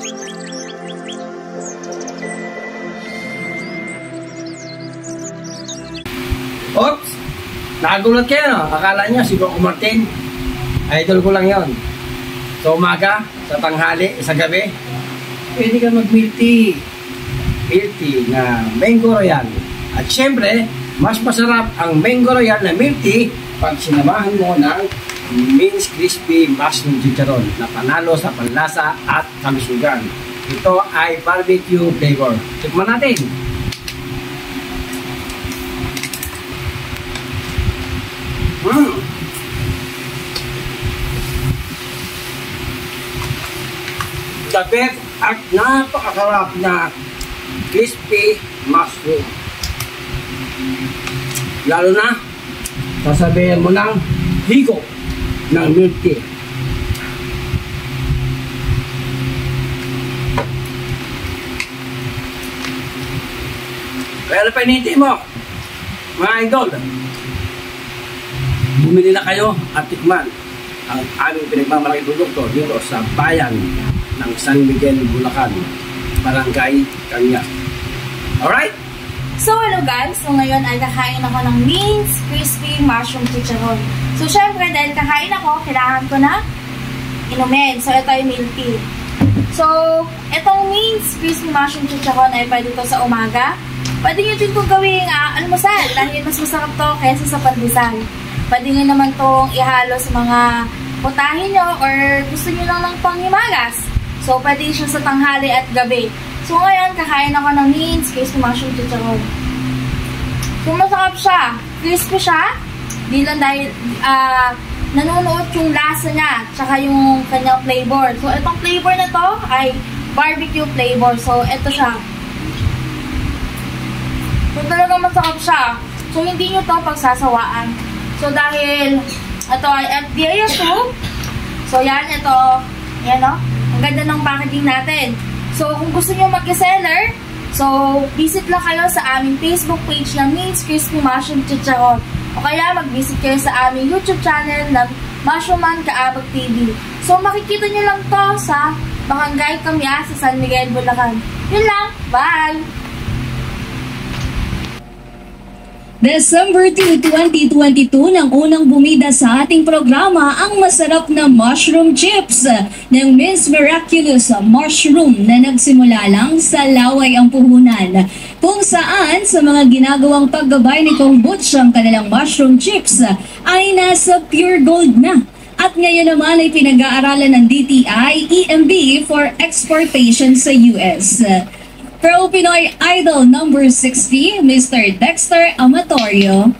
Oops! Nakagulat kayo, no? Akala nyo si Coco Martin. Idol ko lang yon. Sa umaga, sa tanghali, sa gabi, pwede ka mag-milk tea. Milk tea na Mango Royal. At syempre, mas masarap ang Mango Royal na milk tea pag sinamahan mo ng Mince Crispy Mushroom Chicharon na panalo sa panlasa at kalusugan. Ito ay barbecue flavor. Tikman natin. Tapos at napakasarap na crispy mushroom. Lalo na, sasabihin mo ng higop ng milk tea. Pero painitin mo, mga idol, bumili na kayo at tikman ang aming pinagmamalaking produkto dito sa bayan ng San Miguel, Bulacan, Barangay Kanya. Alright? So hello guys, so ngayon ay kakain ako ng Mince Crispy Mushroom Chicharon. So syempre dahil kakain ako, kailangan ko na inumin. So ito ay milk tea. So itong Mince Crispy Mushroom Chicharon ay pwede ito sa umaga. Pwede nyo din itong gawing almusal dahil mas masarap to kaysa sa pandesal. Pwede nyo naman itong ihalo sa mga putahin nyo or gusto nyo lang ng panghimagas. So pwede siya sa tanghali at gabi. So ngayon, kakain ako ng Mince Crispy Mushroom Chicharon. So masarap siya. Crispy siya. Di lang dahil nanunuot yung lasa niya tsaka yung kanyang flavor. So itong flavor na to ay barbecue flavor. So ito siya. So talagang masarap siya. So hindi nyo to pagsasawaan. So dahil ito ay FDA approved. So yan, ito. Yan o. Ang ganda ng packaging natin. So, kung gusto nyo mag-seller, so, visit lang kayo sa aming Facebook page na Mince Crispy Mushroom Chicharon. O kaya, mag-visit kayo sa aming YouTube channel na Mushroom Man Kaabag TV. So, makikita nyo lang to sa Barangay Kanya sa San Miguel, Bulacan. Yun lang. Bye! December 2, 2022 nang unang bumida sa ating programa ang masarap na mushroom chips ng Miss Miraculous Mushroom na nagsimula lang sa Laway ang puhunan. Kung saan sa mga ginagawang paggabay ni Kong Butch ang kanilang mushroom chips ay nasa pure gold na. At ngayon naman ay pinag-aaralan ng DTI EMB for exportation sa US. Pro Pinoy Idol number 60, Mr. Dexter Amatorio.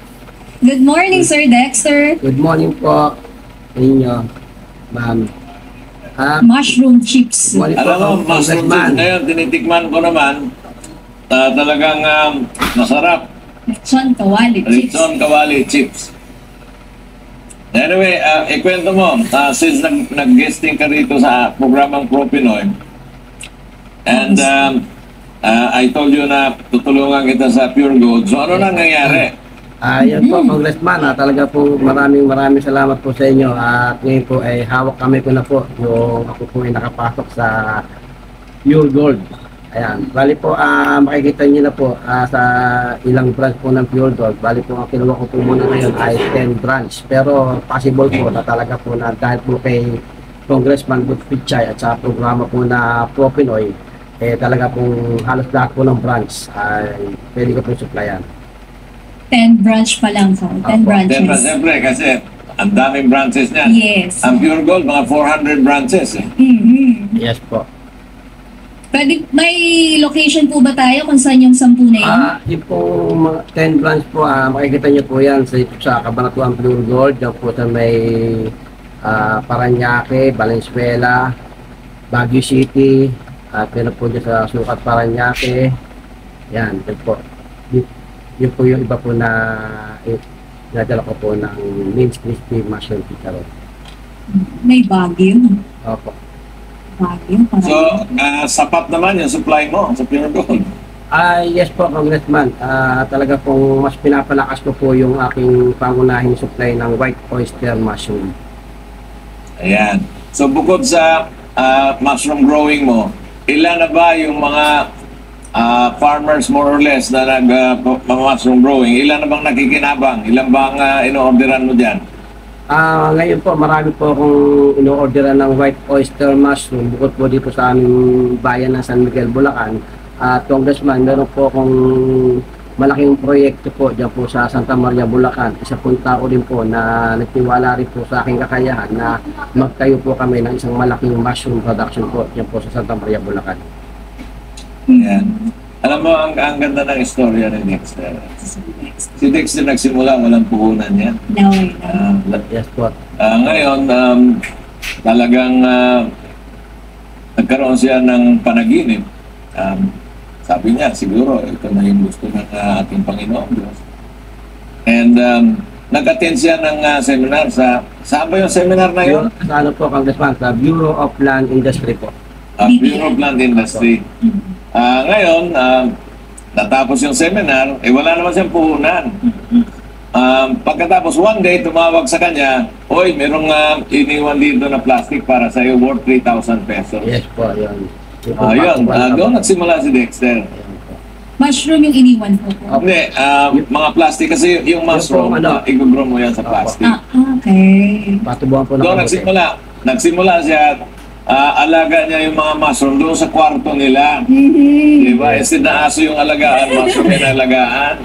Good morning, Sir Dexter. Good morning po sa inyo, ma'am. Mushroom chips. Alam mo, mushroom chips na yun, tinitikman ko naman, talagang masarap. Lechon Kawali chips. Lechon Kawali chips. Anyway, ikwento mo, since nag-guesting ka rito sa programang Pro Pinoy, and I told you na tutulungan kita sa Pure Gold. So ano nang nangyayari? Yan po, Congressman. Talaga po maraming salamat po sa inyo. At ngayon po ay hawak kami ko na po yung ako po ay nakapasok sa Pure Gold. Ayan. Bali po, makikita niyo na po sa ilang branch po ng Pure Gold. Bali po, ang kinuha ko po muna ngayon ay 10 branch. Pero possible po na talaga po na dahil po kay Congressman Butch Pichay at sa programa po na Pro Pinoy, talaga pong halos lahat po ng branch ay pwede ko po supplyan. 10 branch pa lang po. 10 branches. 10 branches, siyempre, kasi ang daming branches niyan. Yes. Ang Pure Gold, mga 400 branches. Yes po. Pwede, may location po ba tayo kung saan yung 10 na yun? Yung po 10 branch po, makikita niyo po yan sa Cabanatuan Pure Gold. Yan po sa may Parañaque, Valenzuela, Baguio City, at meron po dyan sa Sukat Parañaque. Yan, yun po. Yun po yung iba po na nadala ko po ng Mince Crispy Mushroom Chicharon. May Baguio. Opo. Baguio. So, sapat naman yung supply mo sa Pure Gold. Yes po, Congressman. Talaga pong mas pinapalakas ko po yung aking pangunahing supply ng white oyster mushroom. Ayan. So, bukod sa mushroom growing mo, ilan na ba yung mga farmers more or less na mushroom growing? Ilan na bang nakikinabang? Ilan bang ino-orderan mo dyan? Ngayon po, marami po akong ino-orderan ng white oyster mushroom bukod po dito sa aming bayan ng San Miguel, Bulacan. At Congressman, meron po akong malaking proyekto po dyan po sa Santa Maria, Bulacan. Isa pong tao din po na nagtiwala rin po sa aking kakayahan na magtayo po kami ng isang malaking mushroom production po dyan po sa Santa Maria, Bulacan. Yan. Alam mo, ang ganda ng istorya ni Dexter. Si Dexter nagsimula, walang puhunan yan. Yes po. Ngayon, talagang nagkaroon siya ng panaginip. Sabi niya, siguro, ito na yung gusto ng ating Panginoon Diyos. And nag-attend siya ng seminar saan ba yung seminar na yun? Sa ano po, Congressman, sa Bureau of Land Industry po. Bureau of Land Industry. Ngayon, natapos yung seminar, wala naman siyang puhunan. Pagkatapos one day, tumawag sa kanya, "Oy, merong iniwan dito na plastic para sa iyo worth 3,000 pesos." Yes po, yun. Ayun, doon nagsimula si Dexter. Mushroom yung iniwan po. Hindi, mga plastic kasi yung mushroom, i-grow mo yan sa plastic. Okay. Patubuhan po na Doon nagsimula siya, alaga niya yung mga mushroom doon sa kwarto nila. Diba? Instead na aso yung alagaan, mushroom yung alagaan.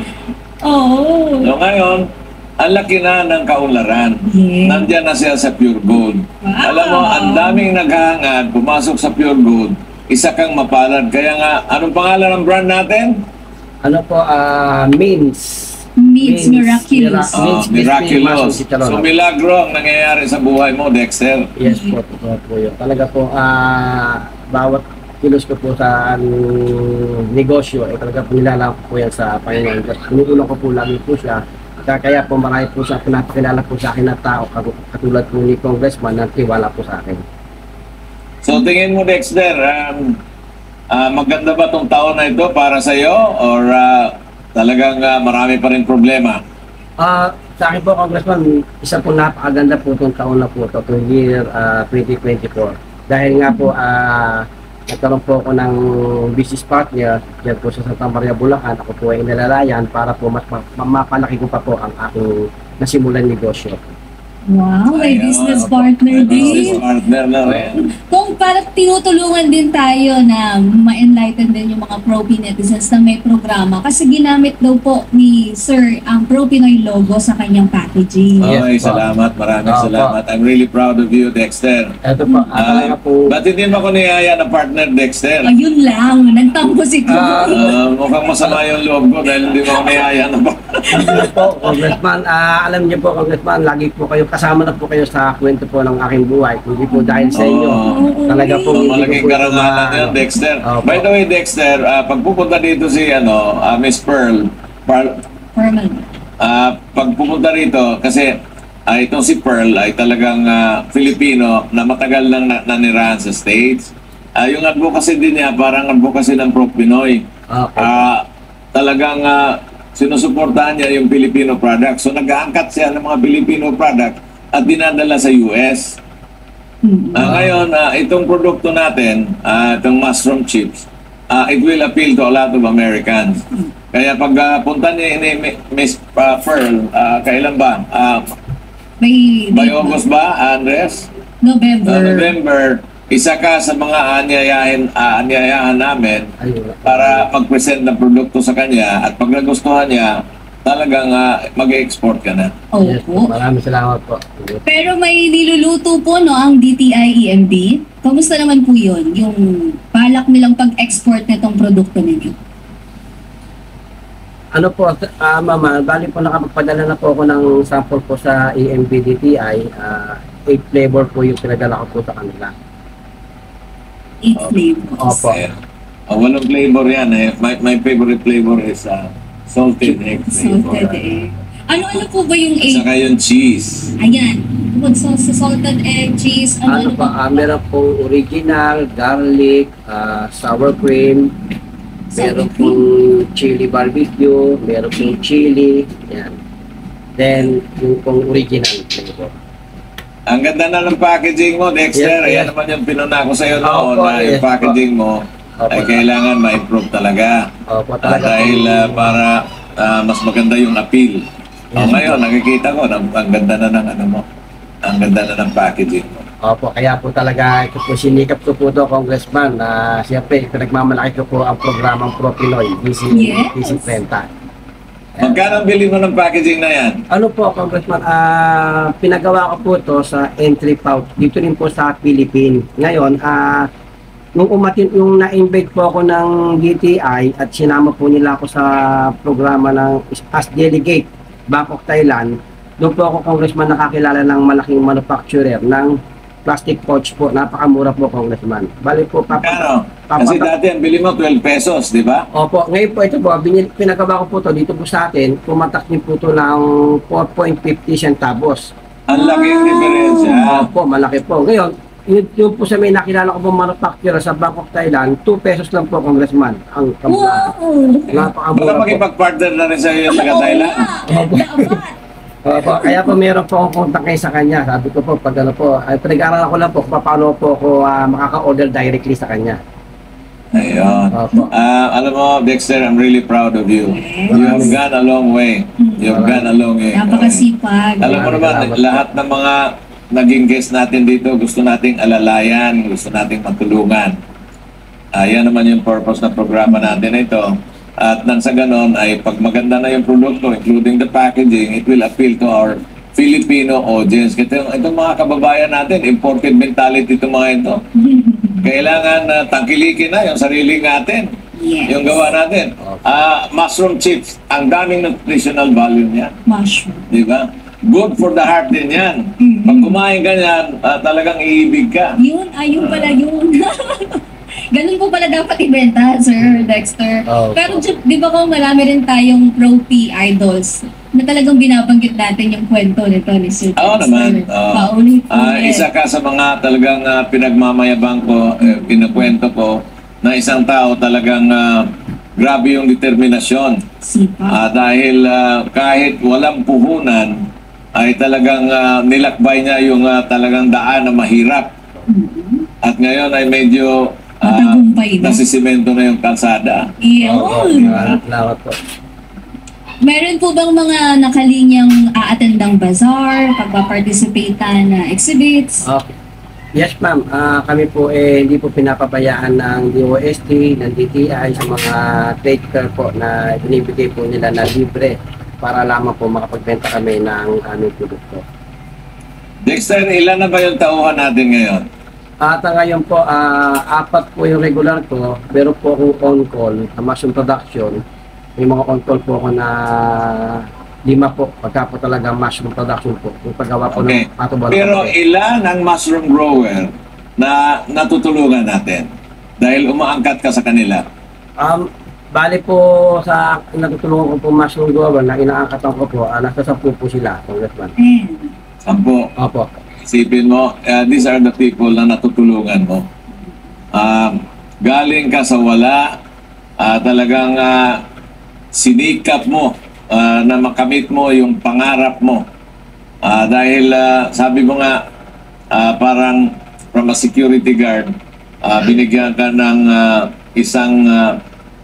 Oh. So ngayon, ang laki na ng kaunlaran. Yes. Nandiyan na siya sa Pure Gold. Wow. Alam mo, ang daming naghahangad, pumasok sa Pure Gold, isa kang mapalad. Kaya nga, anong pangalan ng brand natin? Ano po, Means Miraculous. Miraculous. So, milagro ang nangyayari sa buhay mo, Dexter. Yes po, totoo po yun. Talaga po, bawat kilos ko po sa negosyo, talaga po nilalang po yan sa Panginoon. Tinutulong ko po lagi po siya. Kaya po marami po siya pinapakilala po sa akin na tao, katulad po ni Congressman na tiwala po sa akin. So, tingin mo, Dexter, maganda ba tong taon na ito para sa iyo or talagang marami pa rin problema? Sa akin po, Congressman, isa po napakaganda po itong taon na po ito, itong year 2024. Dahil nga po, nagkaroon po ako ng business partner dyan po sa Santa Maria, Bulacan. Ako po ay inalalayan para po mas mapalaki ko pa po ang aking nasimulan negosyo. Wow, may business partner Business din. partner na rin. Kung parang tinutulungan din tayo na ma-enlighten din yung mga pro-P netizens na may programa kasi ginamit daw po ni Sir ang Pro-Pinoy logo sa kanyang packaging. Okay, Yes, po. salamat. Maraming salamat. I'm really proud of you, Dexter. Ito po, talaga po. Ba't hindi mo ako niyaya na partner, Dexter? Ayun lang, nagtampo si Chloe. Mukhang masama yung loob ko dahil hindi mo ako niyaya na partner. po, Congressman, alam niyo po, Congressman, lagi po kayo, kasama na po kayo sa kwento po ng aking buhay. Hindi po dahil sa inyo. Talaga po, hindi Malaking ko po karangalan yun, Dexter. Opo. By the way, Dexter, pag pupunta dito si Miss Pearl, Permanent. pag pupunta rito, kasi itong si Pearl ay talagang Filipino na matagal nang nanirahan sa States. Yung advocacy din niya, parang advocacy ng Pro-Pinoy. Talagang sinusuportahan niya yung Filipino product. So nag-aangkat siya ng mga Filipino product at dinadala sa US. Ngayon, itong produkto natin, itong mushroom chips, it will appeal to a lot of Americans. Kaya pag punta ni Miss Pearl, kailan ba? By August ba, Andres? November. Isa ka sa mga anyayahan namin para mag-present ng produkto sa kanya at pag nagustuhan niya, talagang mag-export ka na. Yes, po. Maraming salamat po. Pero may niluluto po ang DTI EMD. Kamusta naman po yun? Yung balak nilang pag-export nitong produkto ninyo? Ano po, Mama, bali po nakapagpadala na po ako ng sample po sa EMB DTI. 8 flavor po yung pinadala ko po sa kanila. 8 flavors. Opo. Walang flavor yan eh. My favorite flavor is salted egg flavor. Salted egg. Ano po ba yung egg? Saka yung cheese. Ayan. Bukod sa salted egg, cheese, Ano pa, meron pong original, garlic, sour cream, meron pong chili barbecue, meron pong chili, yan. Then, yung pong original flavor. Ang ganda na ng packaging mo, Dexter. Yes, yes. Ayan naman yung pinuna ko sa'yo noon Opo, na yung yes, packaging mo Opo. ay kailangan ma-improve talaga. Opo, talaga Dahil po. para mas maganda yung appeal. Yes, Ngayon, nakikita ko, ang ganda na ng ano mo. Ang ganda na ng packaging mo. Opo, kaya po talaga ito po sinikap ko po to, Congressman, na siyempre pinagmamalaki ko po ang programang Pro Pinoy, Yes. DC 30. Magkano ang bili mo ng packaging na yan? Ano po, Congressman, pinagawa ko po to sa entry pouch, dito rin po sa Philippines. Ngayon, nung na-invite po ako ng DTI at sinama po nila ako sa programa ng as delegate, Bangkok, Thailand, doon po ako, Congressman, nakakilala ng malaking manufacturer ng plastic pouch po. Napakamura po, Congressman. Bali po, Magkano? Kasi dati ang bili mo 12 pesos, di ba? Opo, ngayon po ito po, pinagawa ko po to dito po sa atin, pumatak din po to ng 4.50 centavos. Ang laking diferensya. Opo, malaki po. Ngayon, yun po sa may nakilala ko po manufacturer sa Bangkok, Thailand, 2 pesos lang po, Congressman. Ang kamura. Wow! Napakamura Baka po. makipag-partner na rin sa'yo yung taga-Thailand. Dapat. Opo, kaya po meron po akong contact sa kanya. Sabi ko po, pag ano po, pinag-aralan ko lang po kung paano po ako makaka-order directly sa kanya. Ayun. Opo. Alam mo, Dexter, I'm really proud of you. You have gone a long way. You have gone a long way. Napakasipag. Alam mo naman, Salamat po. lahat ng mga naging guest natin dito, gusto nating alalayan, gusto nating matulungan. Yan naman yung purpose ng programa natin na ito. At nang sa ganon ay pag maganda na yung produkto, including the packaging, it will appeal to our Filipino audience. Itong mga kababayan natin, imported mentality itong mga ito. Kailangan tangkilikin na yung sarili natin. Yes. Yung gawa natin. Mushroom chips, ang daming nutritional value niya. Mushroom. Di ba? Good for the heart din yan. Pag kumain ka niyan, talagang iibig ka. Yun, ayun pala yun. Ganun po pala dapat ibenta, Sir Dexter. Oh, Pero di ba kung marami rin tayong pro-P idols na talagang binabanggit natin yung kwento nito ni Sir Dexter. Oo naman. Paulit-ulit. Isa ka sa mga talagang pinagmamayabang ko, pinakwento ko, na isang tao talagang grabe yung determinasyon. Sipa. Dahil kahit walang puhunan, ay talagang nilakbay niya yung talagang daan na mahirap. At ngayon ay medyo Matagumpay na. nasisimento na yung kalsada. Yun. Salamat po. Meron po bang mga nakalinyang a-attendang bazaar, pagpa-participate na exhibits? Okay. Yes, ma'am. Kami po hindi po pinapabayaan ng DOST, ng DTI sa mga trade fair po na binibigay po nila na libre para lamang po makapagbenta kami ng aming produkto. Dexter, ilan na ba yung tauhan natin ngayon? At ngayon po, 4 po yung regular ko. Meron po akong on-call sa mushroom production. May mga on-call po ako na 5 po. Pagka po talaga mushroom production po. Yung paggawa po Okay. ng patubalo. Pero ilan ang mushroom grower na natutulungan natin? Dahil umaangkat ka sa kanila. Bali po sa natutulungan ko po mushroom grower na inaangkatan ko po, nasa 10 po sila, Congressman. Ayan. 10. Opo. Isipin mo, these are the people na natutulungan mo. Galing ka sa wala, talagang sinikap mo na makamit mo yung pangarap mo. Dahil sabi mo nga, parang from a security guard, binigyan ka ng isang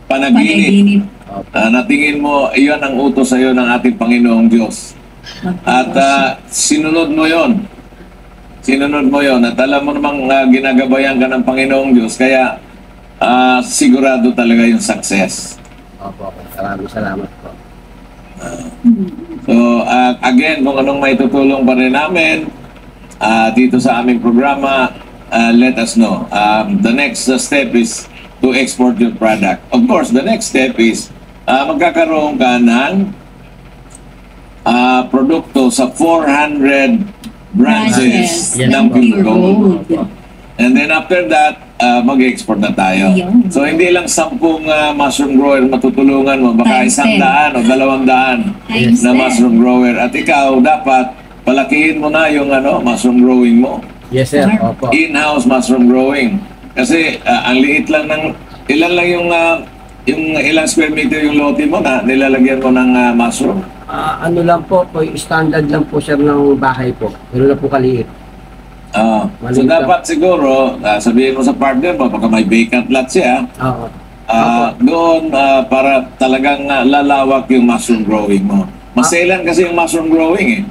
panaginip. Natingin mo, iyon ang utos sa iyo ng ating Panginoong Diyos. At sinunod mo yon. Sinunod mo yon at alam mo namang ginagabayan ka ng Panginoong Diyos, kaya sigurado talaga yung success. Opo. Maraming salamat po. So, again, kung anong may tutulong pa rin namin dito sa aming programa, let us know. The next step is to export your product. Of course, the next step is magkakaroon ka ng produkto sa 400 branches Yes. ng Pure Gold. Gold. And then after that, mag-export na tayo. Yun. So hindi lang 10 mushroom grower matutulungan mo, baka Times 100 o 200 Times na 10. mushroom grower. At ikaw, dapat palakihin mo na yung mushroom growing mo. Yes, sir. Opo. In-house mushroom growing. Kasi ang liit lang ng, ilan lang yung ilang square meter yung lote mo na nilalagyan mo ng mushroom. Ano lang po, standard lang po sir ng bahay po. Pero na po kaliit. So Maliit dapat siguro, sabihin mo sa partner mo, baka may vacant lot siya, Oo. doon para talagang lalawak yung mushroom growing mo. Maselan kasi yung mushroom growing eh.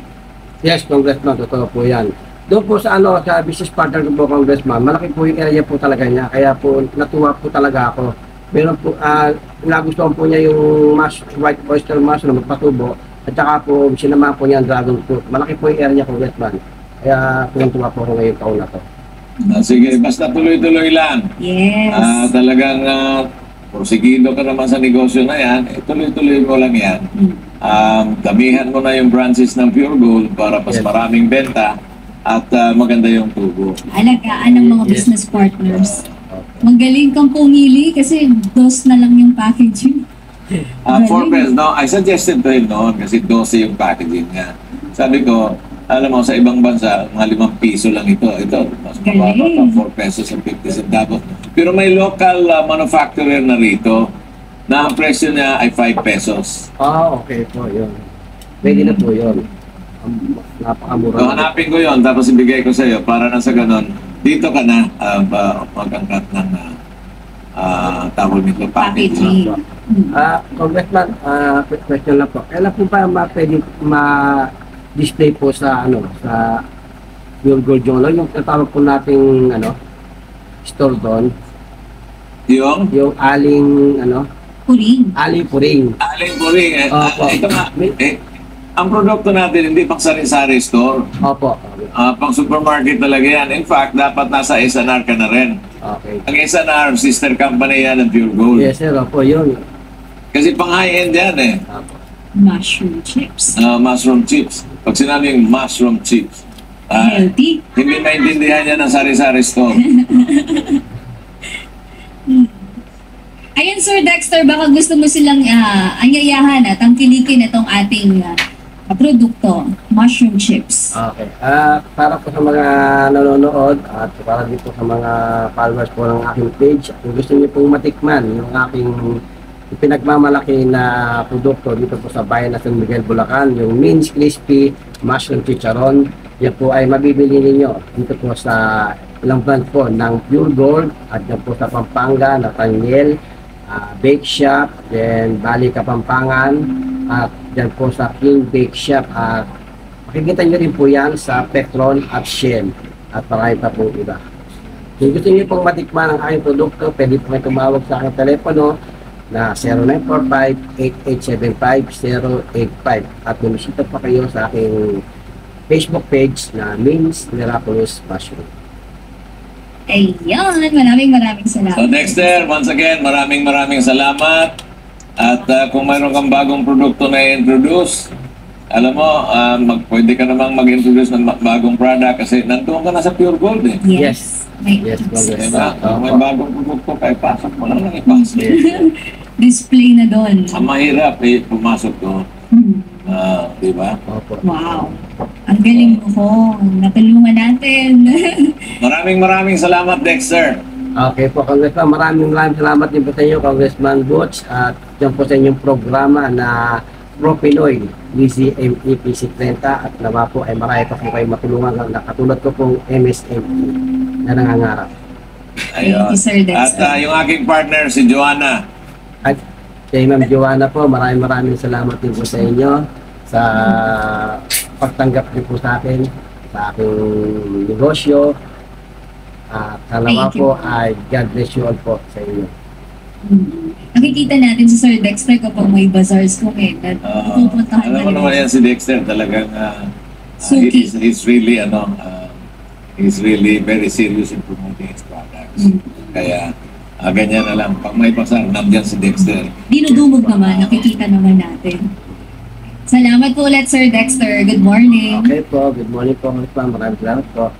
Yes, Congressman, totoo po yan. Doon po sa sa business partner ko po, Congressman, malaki po yung area po talaga niya. Kaya po, natuwa po talaga ako. Meron po, nagustuhan po niya yung white oyster mushroom, magpatubo. At saka po, sinama po niya ang dragon fruit. Malaki po yung area, Congressman. Kaya tuwa po ako ngayong taon na to. Sige, basta tuloy-tuloy lang. Yes. Talagang porsigido ka naman sa negosyo na yan, tuloy-tuloy mo lang yan. Damihan mo na yung branches ng Pure Gold para mas Yes. maraming benta at maganda yung tubo. Alagaan ng mga Yes. business partners. Okay. Magaling kang pumili kasi dos na lang yung packaging. 4 pesos, no? I suggested to him noon kasi 12 yung packaging niya. Sabi ko, alam mo, sa ibang bansa, mga 5 piso lang ito. Ito, mas mababa pa, 4 pesos and 50 centavos. Pero may local manufacturer na rito na ang presyo niya ay 5 pesos. Okay po, yun. Pwede na po yun. Napakamura. So, hanapin ko yon tapos ibigay ko sa iyo para na sa ganon, dito ka na magangkat ng tawag nito, package. Packaging. Congressman, quick question lang po. Kailan po ba pwede ma-display po sa sa Pure Gold yung tatawag po nating store doon, yung aling Puring. aling puring. Aling Puring, Opo. ito nga, ang produkto natin hindi pang sari-sari store, Opo. pang supermarket talaga yan. In fact, dapat nasa SNR ka na rin. Okay. Ang SNR, sister company yan ng Pure Gold. Yes sir, opo yun. Kasi pang high-end yan eh. Opo. Mushroom chips. Mushroom chips. Pag sinabing mushroom chips, Healthy. hindi maintindihan yan ng sari-sari store. Ayan, Sir Dexter, baka gusto mo silang anyayahan at tangkilikin itong ating produkto, mushroom chips. Okay. Para po sa mga nanonood at para dito sa mga followers po ng aking page, kung gusto niyo pong matikman yung aking pinagmamalaki na produkto dito po sa bayan ng San Miguel, Bulacan, yung Mince Crispy Mushroom Chicharon, yan po ay mabibili ninyo dito po sa ilang brand po ng Pure Gold at yan po sa Pampanga, Nathaniel, Bake Shop, then Bali Kapampangan, at dyan po sa King Bake Shop. Makikita nyo rin po yan sa Petron at Shell at marami pa po iba. Kung gusto nyo pong matikman ang aking produkto, pwede po may tumawag sa aking telepono na 0945-8875-085 at bumisita pa kayo sa aking Facebook page na Mince Miraculous Mushroom. Ayan, maraming salamat. So Dexter, once again, maraming salamat. At kung mayroon kang bagong produkto na i-introduce, alam mo, pwede ka namang mag-introduce ng bagong product kasi nandun ka na sa Pure Gold eh. Yes. Yes, Diba? Kung may bagong produkto ka, ipasok mo lang ipasok. Display na doon. Ang mahirap eh, pumasok doon. Diba? Opo. Wow. Ang galing mo ko. Natulungan natin. Maraming salamat, Dexter. Okay po, Congressman. Maraming salamat din po sa inyo, Congressman Butch. At dyan po sa inyong programa na Pro Pinoy, DZME PC30. At nawa po ay marami pa po kayo matulungan na katulad ko pong MSME na nangangarap. Thank you, Sir Dexter. At yung aking partner, si Joanna. At kay Ma'am Joanna po, maraming salamat din po sa inyo sa pagtanggap niyo po sa akin, sa aking negosyo. At salamat Thank you. po ay God bless you all po sa inyo. Nakikita natin si Sir Dexter kapag may bazaars ko pupuntahan Alam mo naman yan si Dexter, talagang Suki. he's really he's really very serious in promoting his products. Kaya ganyan na lang. Pag may pasar, nandiyan si Dexter. Dinudumog naman, nakikita naman natin. Salamat po ulit, Sir Dexter. Good morning. Okay po, good morning po, Congressman. Maraming salamat po.